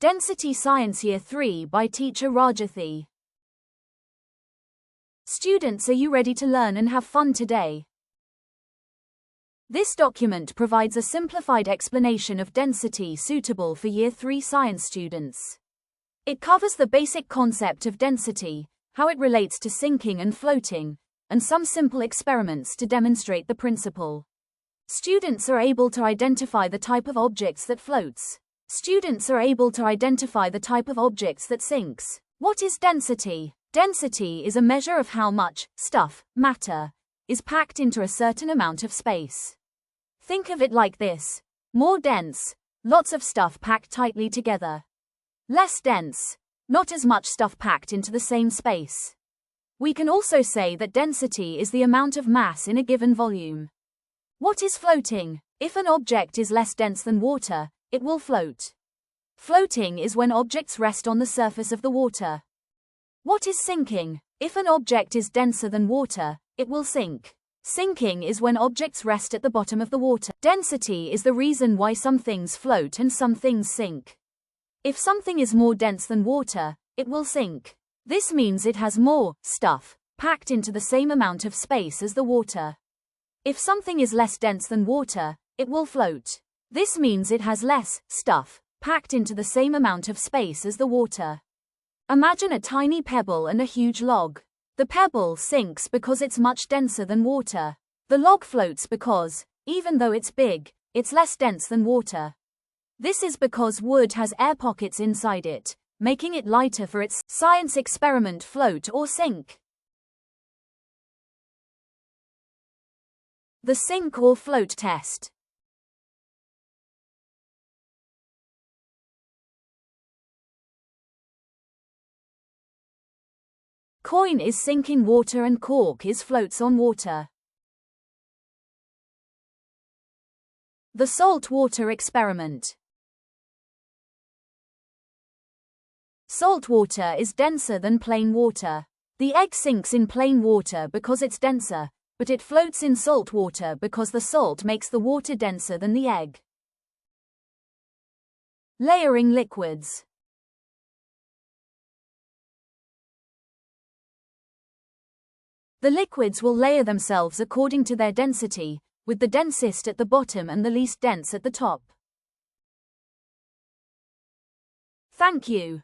Density Science Year 3 by teacher Rajathi. Students, are you ready to learn and have fun today? This document provides a simplified explanation of density suitable for Year 3 science students. It covers the basic concept of density, how it relates to sinking and floating, and some simple experiments to demonstrate the principle. Students are able to identify the type of objects that floats. Students are able to identify the type of objects that sinks. What is density? Density is a measure of how much stuff, matter, is packed into a certain amount of space. Think of it like this. More dense, lots of stuff packed tightly together. Less dense, not as much stuff packed into the same space. We can also say that density is the amount of mass in a given volume. What is floating? If an object is less dense than water, it will float. Floating is when objects rest on the surface of the water. What is sinking? If an object is denser than water, it will sink. Sinking is when objects rest at the bottom of the water. Density is the reason why some things float and some things sink. If something is more dense than water, it will sink. This means it has more stuff packed into the same amount of space as the water. If something is less dense than water, it will float. This means it has less stuff packed into the same amount of space as the water. Imagine a tiny pebble and a huge log. The pebble sinks because it's much denser than water. The log floats because, even though it's big, it's less dense than water. This is because wood has air pockets inside it, making it lighter for its science experiment float or sink. The sink or float test. Coin is sink in water and cork is floats on water. The salt water experiment. Salt water is denser than plain water. The egg sinks in plain water because it's denser, but it floats in salt water because the salt makes the water denser than the egg. Layering liquids. The liquids will layer themselves according to their density, with the densest at the bottom and the least dense at the top. Thank you.